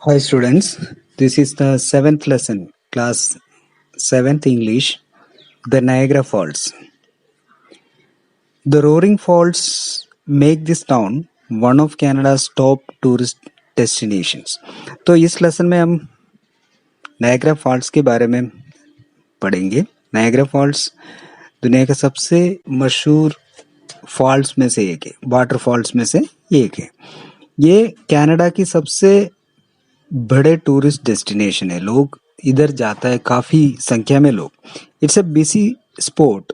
Hi students, this is the seventh lesson, class 7th English, the Niagara Falls. The Roaring Falls make this town one of Canada's top tourist destinations. तो इस lesson में हम Niagara false के बारे में पढ़ेंगे। Niagara false दुनिया का सबसे मशहूर फॉल्स में से एक है, वाटर फॉल्स में से एक है। ये कनाडा की सबसे बड़े टूरिस्ट डेस्टिनेशन है। लोग इधर जाता है, काफी संख्या में लोग। It's a busy spot.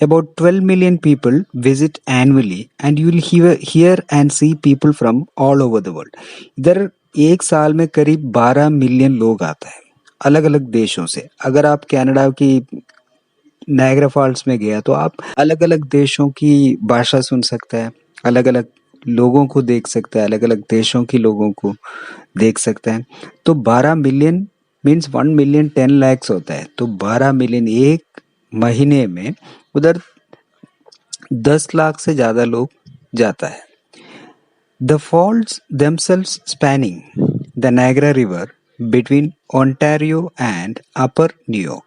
About 12 million people visit annually and you will hear and see people from all over the world. इधर एक साल में करीब 12 मिलियन लोग आता है अलग अलग देशों से। अगर आप कनाडा की नायग्रा फॉल्स में गया तो आप अलग अलग देशों की भाषा सुन सकते हैं, अलग अलग लोगों को देख सकते हैं, अलग अलग देशों के लोगों को देख सकते हैं। तो 12 मिलियन मीन्स 1 मिलियन 10 लाख होता है। तो 12 मिलियन एक महीने में उधर 10 लाख से ज्यादा लोग जाता है। The falls themselves spanning the Niagara River between Ontario and Upper New York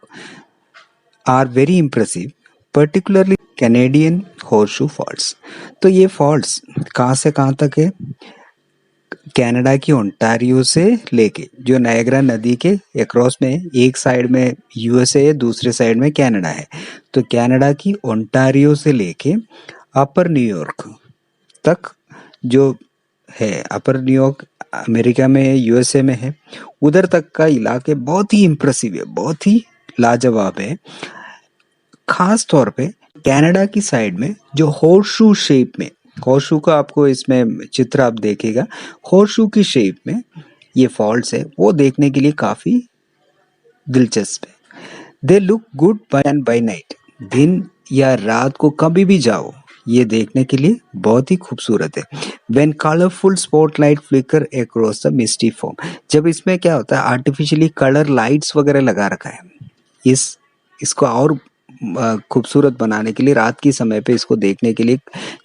are very impressive, particularly Canadian Horseshoe Falls. तो ये फॉल्स कहाँ से कहाँ तक है? कनाडा की ओंटारियो से लेके जो नायग्रा नदी के अक्रॉस में, एक साइड में यूएसए है, दूसरे साइड में कनाडा है। तो कनाडा की ओंटारियो से लेके अपर न्यूयॉर्क तक जो है, अपर न्यूयॉर्क अमेरिका में है, यूएसए में है, उधर तक का इलाके बहुत ही इम्प्रेसिव है, बहुत ही लाजवाब है। खास तौर पे कनाडा की साइड में जो हॉर्सशू शेप में, हॉर्सशू का आपको इसमें चित्र आप देखेगा, हॉर्सशू की शेप में ये फॉल्स है, वो देखने के लिए काफी दिलचस्प है। They look good by and by night. दिन या रात को कभी भी जाओ, ये देखने के लिए बहुत ही खूबसूरत है। When colorful spotlight flicker across the misty foam, जब इसमें क्या होता है, आर्टिफिशियली कलर लाइट्स वगैरह लगा रखा है। इसको और खूबसूरत बनाने के लिए, रात के समय पे इसको देखने के लिए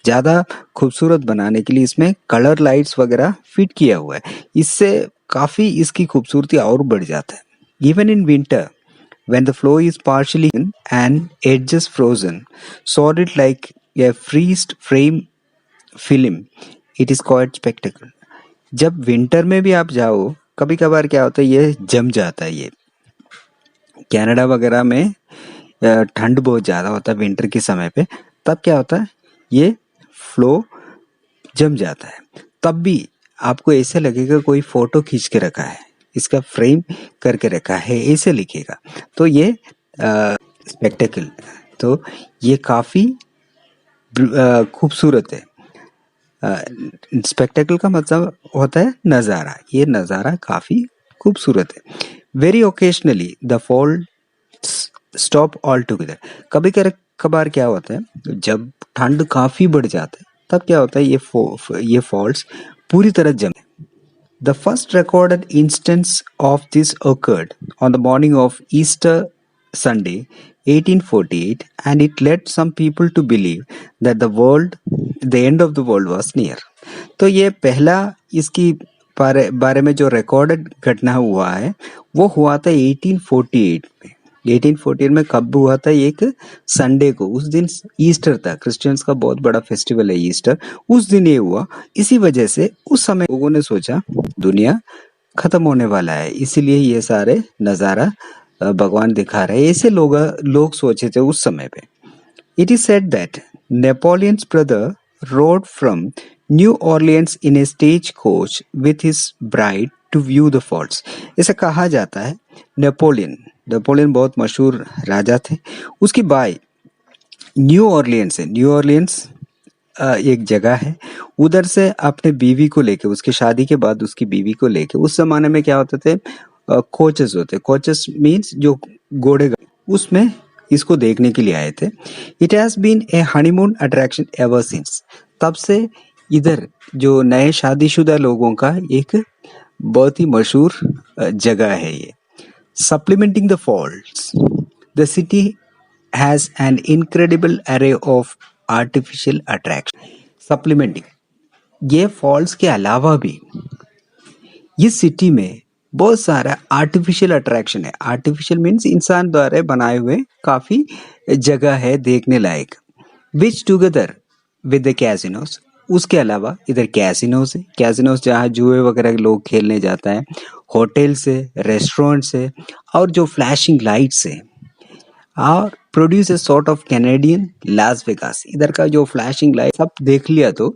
ज्यादा खूबसूरत बनाने के लिए इसमें कलर लाइट्स वगैरह फिट किया हुआ है। इससे काफी इसकी खूबसूरती और बढ़ जाता है। Even in winter, when the floor is partially in and edges frozen, solid like a freezed frame film, it is quite spectacle. जब विंटर में भी आप जाओ, कभी कभार क्या होता है, ये जम जाता है। ये कनाडा वगैरह में ठंड बहुत ज्यादा होता है विंटर के समय पे, तब क्या होता है, ये फ्लो जम जाता है। तब भी आपको ऐसे लगेगा कोई फोटो खींच के रखा है, इसका फ्रेम करके रखा है, ऐसे लिखेगा। तो ये स्पेक्टेकल, तो ये काफी खूबसूरत है। स्पेक्टेकल का मतलब होता है नजारा। ये नजारा काफी खूबसूरत है। Very occasionally the fall stop all together. कभी कभार क्या होता है, जब ठंड काफी बढ़ जाता है तब क्या होता है, ये फॉल्स पूरी तरह जमे। The first recorded instance of this occurred on the morning of Easter Sunday, 1848, and it led some people to believe that the end of the world was near. तो ये पहला इसकी बारे में जो रिकॉर्डेड घटना हुआ है, वो हुआ था 1848 में। 1848 में कब हुआ था? एक संडे को। उस दिन ईस्टर था, क्रिश्चियंस का बहुत बड़ा फेस्टिवल है ईस्टर, उस दिन ये हुआ। इसी वजह से उस समय लोगों ने सोचा दुनिया खत्म होने वाला है, इसीलिए ये सारे नजारा भगवान दिखा रहे हैं, ऐसे लोग सोचे थे उस समय पे। It is said that Napoleon's brother rode from New Orleans in a stage coach with his bride to view the falls. ऐसा कहा जाता है। नेपोलियन बहुत मशहूर राजा थे, उसकी बाई न्यू ऑर्लियंस है। न्यू ऑर्लियंस एक जगह है, उधर से अपने बीवी को लेके, उसकी शादी के बाद उसकी बीवी को लेके, उस जमाने में क्या होते थे, कोचेस होते, कोचेस मीन्स जो घोड़े, उसमें इसको देखने के लिए आए थे। It has been a honeymoon attraction ever since. तब से इधर जो नए शादीशुदा लोगों का एक बहुत ही मशहूर जगह है ये। Supplementing the falls, the city has an incredible array of artificial attraction. Supplementing, ये फॉल्स के अलावा भी इस सिटी में बहुत सारा आर्टिफिशियल अट्रैक्शन है। आर्टिफिशियल मीन्स इंसान द्वारा बनाए हुए काफी जगह है देखने लायक, विच टुगेदर विद द कैसिनोस। उसके अलावा इधर कैसिनोस है, कैसिनोस जहाँ जुए वगैरह लोग खेलने जाता है, होटल्स है, रेस्टोरेंट्स है, और जो फ्लैशिंग लाइट्स है, और produce a sort of Canadian Las Vegas. इधर का जो फ्लैशिंग लाइट सब देख लिया तो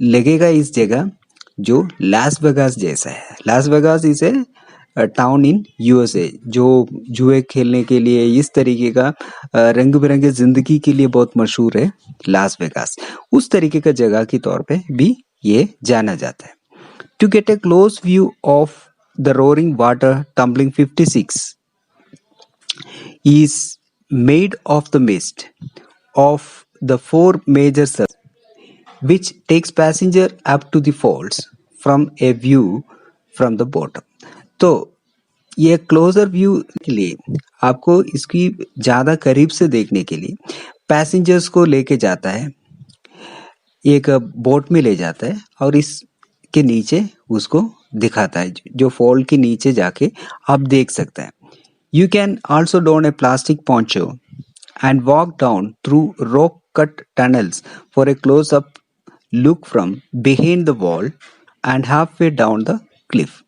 लगेगा इस जगह जो लास वेगास जैसा है। Las Vegas is a town in USA जो जुए खेलने के लिए, इस तरीके का रंग बिरंगे जिंदगी के लिए बहुत मशहूर है लास वेगास। उस तरीके का जगह के तौर पे भी ये जाना जाता है। To get a close view of the roaring water tumbling 56 is made of the mist of the four major circles which takes passenger up to the falls from a view from the bottom। तो ये closure view के लिए आपको इसकी ज़्यादा करीब से देखने के लिए पैसेंजर्स को लेके जाता है, एक बोट में ले जाता है और इसके नीचे उसको दिखाता है, जो फॉल के नीचे जाके आप देख सकते हैं। You can also don a plastic poncho and walk down through rock-cut tunnels for a close-up look from behind the wall and halfway down the cliff।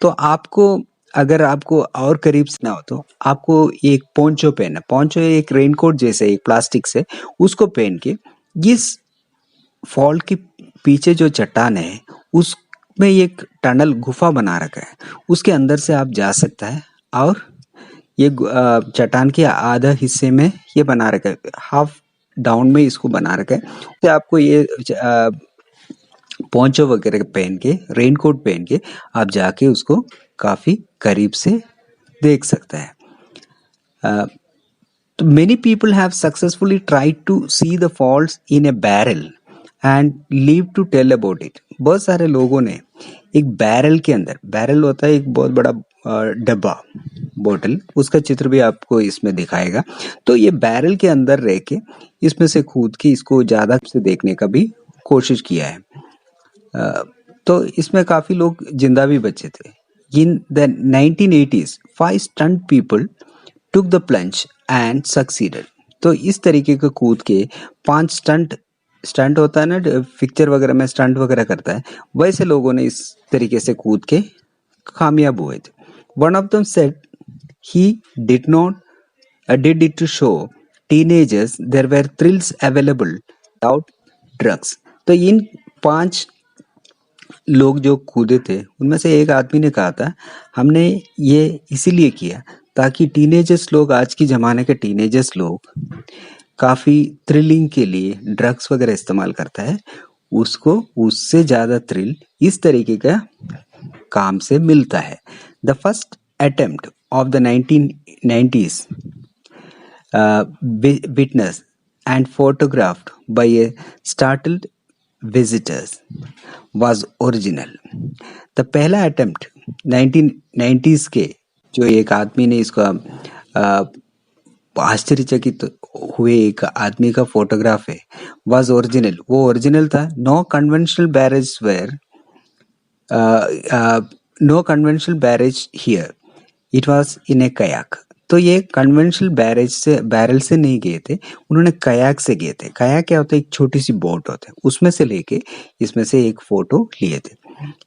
तो आपको अगर आपको और करीब से ना हो तो आपको एक पोंचो पहनना, पोंचो एक रेनकोट जैसे एक प्लास्टिक से, उसको पहन के इस फॉल के पीछे जो चट्टान है उसमें एक टनल गुफा बना रखा है, उसके अंदर से आप जा सकता है। और ये चट्टान के आधा हिस्से में ये बना रखा है, हाफ डाउन में इसको बना रखा है। तो आपको ये पोंचो वगैरह पहन के, रेनकोट पहन के आप जाके उसको काफी करीब से देख सकता है। तो many people have successfully tried to see the falls in a barrel and live to tell about it. बहुत सारे लोगों ने एक बैरल के अंदर, बैरल होता है एक बहुत बड़ा डब्बा, बोतल, उसका चित्र भी आपको इसमें दिखाएगा। तो ये बैरल के अंदर रह के इसमें से कूद के इसको ज्यादा से देखने का भी कोशिश किया है। तो इसमें काफी लोग जिंदा भी बचे थे। In the 1980s 5 stunt people took the plunge and succeeded. तो इस तरीके का कूद के 5 स्टंट होता है ना, पिक्चर वगैरह में स्टंट वगैरह करता है, वैसे लोगों ने इस तरीके से कूद के कामयाब हुए थे। One of them said he did it to show teenagers there were thrills available without drugs। तो इन 5 लोग जो कूदे थे उनमें से एक आदमी ने कहा था हमने ये इसीलिए किया ताकि टीनेजर्स लोग, आज की जमाने के टीनेजर्स लोग काफी थ्रिलिंग के लिए ड्रग्स वगैरह इस्तेमाल करता है, उसको उससे ज्यादा थ्रिल इस तरीके का काम से मिलता है। The first attempt of the 1990s witnessed and photographed by a startled visitors was original। तो पहला अटेम्प्ट 1990s के जो एक आदमी ने इसका आश्चर्यचकित हुए एक आदमी का फोटोग्राफ है, was original। वो ओरिजिनल था। No conventional barrels were no conventional barrage here, it was in a kayak। तो ये कन्वेंशनल बैरल से नहीं गए थे, उन्होंने कयाक से गए थे। कयाक क्या होता है, एक छोटी सी बोट होता है, उसमें से लेके इसमें से एक फोटो लिए थे।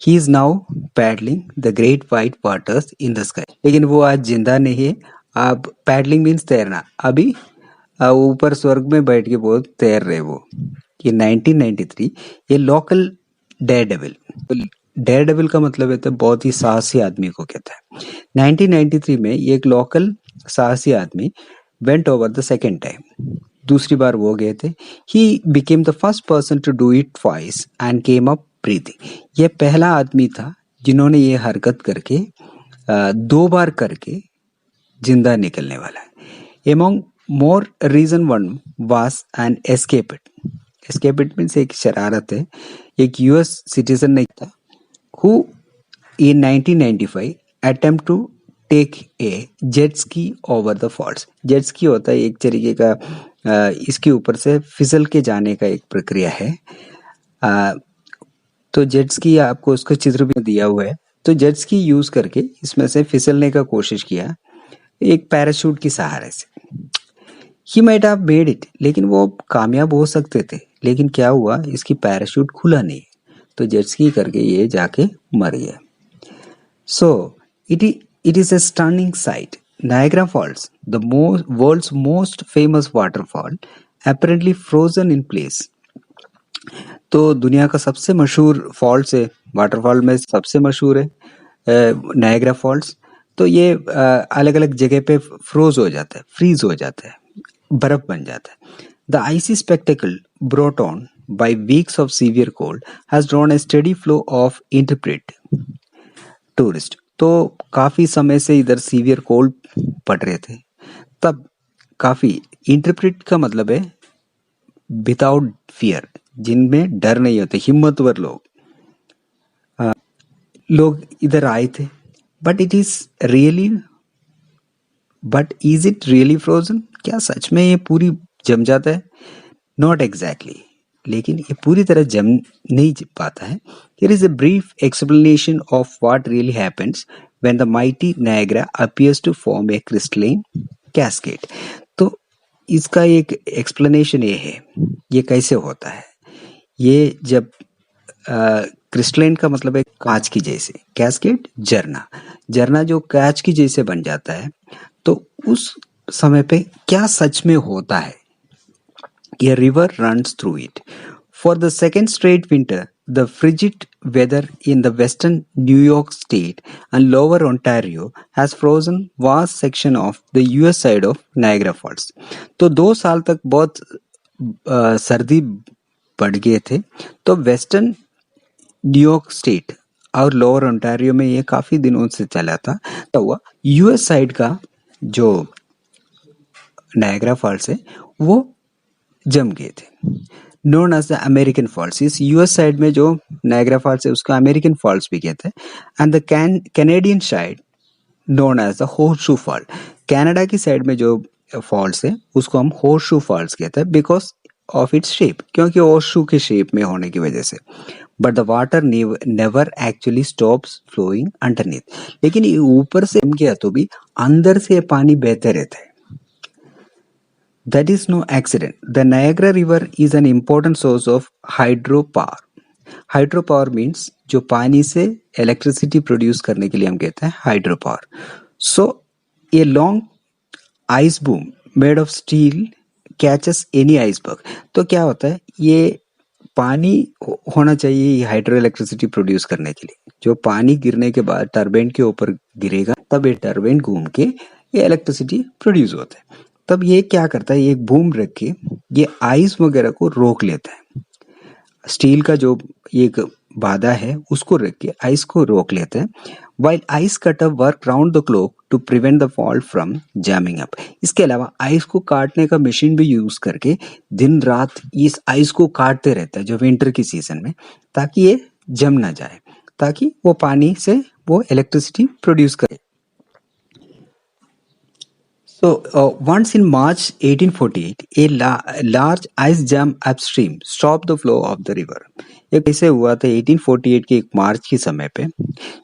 He is now paddling the great white waters in the sky. लेकिन वो आज जिंदा नहीं है। आप पैडलिंग मीन्स तैरना, अभी ऊपर स्वर्ग में बैठ के बहुत तैर रहे वो। ये 1993 ये लोकल डेयर डेविल का मतलब है तो बहुत ही साहसी आदमी को कहता है। 1993 में एक लोकल साहसी आदमी went over the second time, दूसरी बार वो गए थे। He became the first person to do it twice and came up breathing. ये पहला आदमी था जिन्होंने ये हरकत करके 2 बार करके जिंदा निकलने वाला है। Among more reason one was an escapade. Escapade means एक शरारत है। एक यूएस सिटीजन नहीं था who in 1995 attempt to take a jet ski over the falls। Jet ski होता है एक तरीके का इसके ऊपर से फिसल के जाने का एक प्रक्रिया है। तो जेट स्की आपको उसका चित्र भी दिया हुआ है, तो जेट स्की यूज करके इसमें से फिसलने का कोशिश किया एक पैराशूट के सहारे से। He might have made it, लेकिन वो कामयाब हो सकते थे, लेकिन क्या हुआ, इसकी पैराशूट खुला नहीं, तो जेट स्की करके ये जाके मर गया। सो it is a stunning sight. Niagara Falls, the world's most famous waterfall, apparently frozen in place. तो दुनिया का सबसे मशहूर फॉल्स है, वाटरफॉल में सबसे मशहूर है नायग्रा फॉल्स। तो ये अलग अलग जगह पे फ्रोज हो जाता है, फ्रीज हो जाता है, बर्फ बन जाता है। The icy spectacle brought on by weeks of severe cold has drawn a steady flow of interpret tourist. तो काफी समय से इधर सीवियर कोल्ड पड़ रहे थे, तब काफी, इंटरप्रेट का मतलब है विदाउट फियर, जिनमें डर नहीं होते, हिम्मतवर लोग इधर आए थे। But is it really frozen? क्या सच में ये पूरी जम जाता है? नॉट एग्जैक्टली, लेकिन ये पूरी तरह जम नहीं पाता है। Here is a brief explanation of what really happens when the mighty Niagara appears to form a crystalline cascade. तो इसका एक explanation ये है, ये कैसे होता है। ये जब क्रिस्टलाइन का मतलब है कांच की जैसे, कैस्केड झरना जो कांच की जैसे बन जाता है, तो उस समय पे क्या सच में होता है? A river runs through it. For the second straight winter, the frigid weather in the western New York State and lower Ontario has frozen vast section of the US side of Niagara Falls. तो 2 साल तक बहुत सर्दी बढ़ गए थे, तो western New York state और लोअर ओंटारियो में ये काफी दिनों से चला था। तो हुआ यूएस साइड का जो नायग्रा फॉल्स है वो जम गए थे, known as the American Falls. इस यूएस साइड में जो नायग्रा फॉल्स है उसका अमेरिकन फॉल्स भी कहते हैं। And the Canadian side known as the horseshoe fall. Canada की साइड में जो फॉल्स है उसको हम होर्सशू फॉल्स कहते हैं, बिकॉज ऑफ इट्स शेप, क्योंकि होर्सशू के शेप में होने की वजह से। But the water never actually stops flowing underneath. लेकिन ये ऊपर से गया तो भी अंदर से पानी बहते रहता है। That is no accident. The Niagara River is an important source of hydropower. Hydropower means जो पानी से इलेक्ट्रिसिटी प्रोड्यूस करने के लिए हम कहते हैं hydropower. So a long ice boom made of steel catches any iceberg. तो क्या होता है, ये पानी होना चाहिए हाइड्रो इलेक्ट्रिसिटी प्रोड्यूस करने के लिए। जो पानी गिरने के बाद टर्बाइन के ऊपर गिरेगा, तब ये टर्बाइन घूम के ये इलेक्ट्रिसिटी प्रोड्यूस होता है। तब ये क्या करता है, एक बूम रख के ये आइस वगैरह को रोक लेता है। स्टील का जो एक बाधा है उसको रख के आइस को रोक लेते हैं। While ice cutter work round the clock to prevent the fall from jamming up. इसके अलावा आइस को काटने का मशीन भी यूज करके दिन रात इस आइस को काटते रहता है जो विंटर की सीजन में, ताकि ये जम ना जाए, ताकि वो पानी से वो इलेक्ट्रिसिटी प्रोड्यूस करे। So, once in March 1848, a large ice jam upstream stopped the flow of the river. ये कैसे हुआ था? 1848 के 1 मार्च के समय पे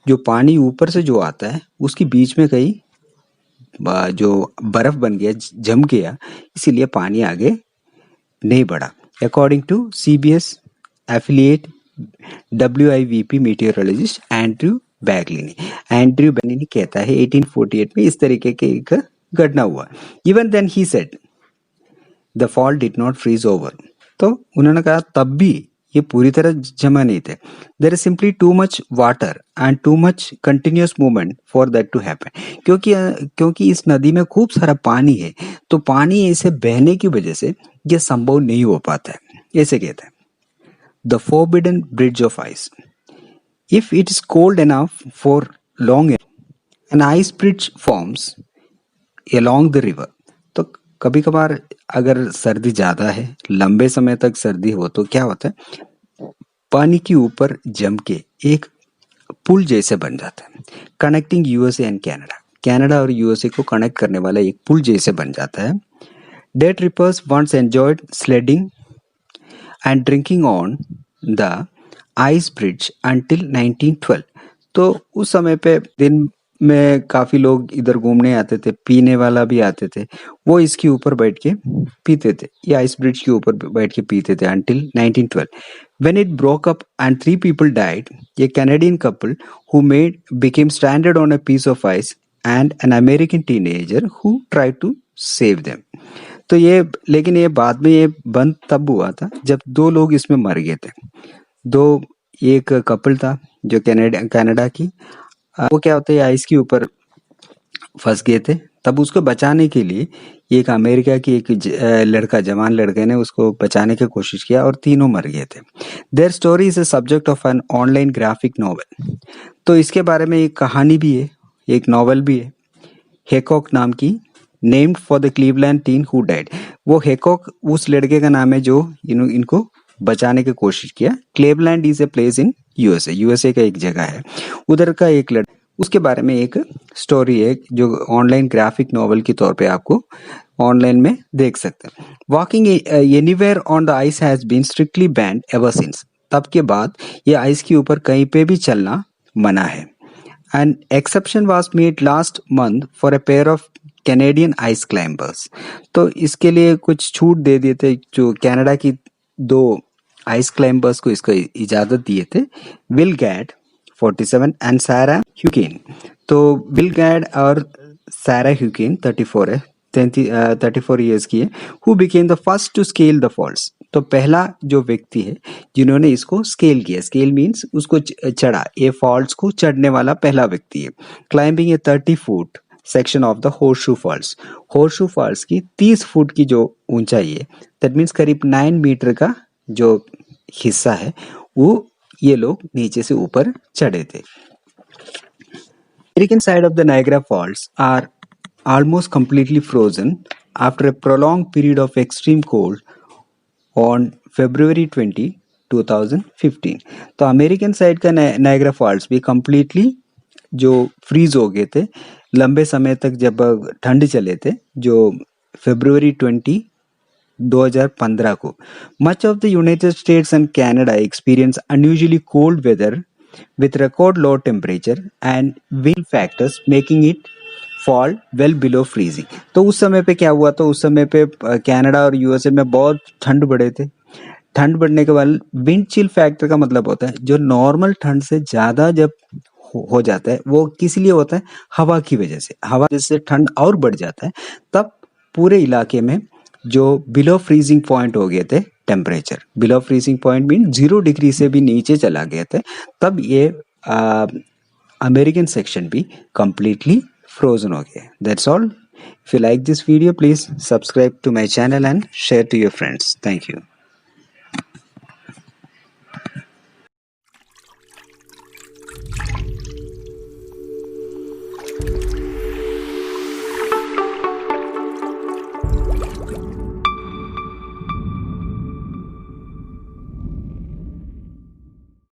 जो पानी ऊपर से जो आता है उसके बीच में कहीं जो बर्फ बन गया, जम गया, इसीलिए पानी आगे नहीं बढ़ा। According to CBS affiliate WIVP meteorologist Andrew Baglini कहता है 1848 में इस तरीके के एक घटना हुआ। Even then he said the fall did not freeze over. तो उन्होंने कहा तब भी ये पूरी तरह जमा नहीं थे। There is simply too much water and too much continuous movement for that to happen. क्योंकि इस नदी में खूब सारा पानी है, तो पानी ऐसे बहने की वजह से ये संभव नहीं हो पाता है। ऐसे कहते हैं the forbidden bridge of ice. If it is cold enough for long an ice bridge forms along the river। तो कभी कभार अगर सर्दी ज्यादा है, लंबे समय तक सर्दी हो, तो क्या होता है, पानी के ऊपर जम के एक पुल जैसे बन जाता है, कनेक्टिंग यूएसए एंड कनाडा और यूएसए को कनेक्ट करने वाला एक पुल जैसे बन जाता है। Day trippers once enjoyed sledding and drinking on the ice bridge until 1912। तो उस समय पे दिन में काफी लोग इधर घूमने आते थे, पीने वाला भी आते थे, वो इसके ऊपर बैठ के पीते थे, ये आइस ब्रिज के ऊपर बैठ के पीते थे until 1912. When it broke up and 3 people died, a Canadian couple who became stranded on a piece of ice and an American teenager who tried to save them. तो ये लेकिन ये बाद में ये बंद तब हुआ था जब 2 लोग इसमें मर गए थे। एक कपल था जो कनाडा की, वो क्या होता है आइस के ऊपर फंस गए थे, तब उसको बचाने के लिए एक अमेरिका की एक जवान लड़के ने उसको बचाने की कोशिश किया और तीनों मर गए थे। Their story is a subject of an online graphic novel. तो इसके बारे में एक कहानी भी है, एक नॉवल भी है, हैकॉक नाम की, named for the Cleveland tin who died. वो हैकॉक उस लड़के का नाम है जो इनको बचाने की कोशिश किया। Cleveland is a place in USA का एक जगह है, उधर का एक लड़का, उसके बारे में एक स्टोरी है जो ऑनलाइन ग्राफिक नॉवल के तौर पे आपको ऑनलाइन में देख सकते हैं। Walking anywhere on the ice has been strictly banned ever since. तब के बाद ये आइस के ऊपर कहीं पे भी चलना मना है। An exception was made last month for a pair of Canadian ice climbers. तो इसके लिए कुछ छूट दे दिए थे, जो कनाडा की 2 आइस क्लाइंबर्स को इसको इजाजत दिए थे, विल गैड 47 एंड सारा ह्यूकिन। तो विल गैड और सारा ह्यूकिन 34 है, 34 ईयर्स की है, who became the first to scale the falls. तो पहला जो व्यक्ति है जिन्होंने इसको स्केल किया, स्केल मीन्स उसको चढ़ा, ये फॉल्स को चढ़ने वाला पहला व्यक्ति है। Climbing a 30 foot section of the horseshoe falls. Horseshoe falls की 30 फुट की जो ऊंचाई है, दैट मीन्स करीब 9 मीटर का जो हिस्सा है, वो ये लोग नीचे से ऊपर चढ़े थे। American side of the Niagara Falls are almost completely frozen after a prolonged period of extreme cold on February 20, 2015। तो अमेरिकन साइड का नायग्रा फॉल्स भी completely जो फ्रीज हो गए थे लंबे समय तक, जब ठंड चले थे, जो February 20, 2015 को। Much of the United States and Canada experience unusually cold weather with record low temperature and wind factors making it fall well below freezing। तो उस समय पे क्या हुआ, तो उस समय पे कनाडा और यूएसए में बहुत ठंड बढ़े थे। ठंड बढ़ने के बाद विंड चिल फैक्टर का मतलब होता है जो नॉर्मल ठंड से ज्यादा जब हो जाता है, वो किस लिए होता है, हवा की वजह से। हवा जिससे ठंड और बढ़ जाता है, तब पूरे इलाके में जो बिलो फ्रीजिंग पॉइंट हो गए थे, temperature below freezing point mean 0 degree से भी नीचे चला गए थे, तब ये अमेरिकन सेक्शन भी completely frozen हो गया। That's all. If you like this video, please subscribe to my channel and share to your friends. Thank you.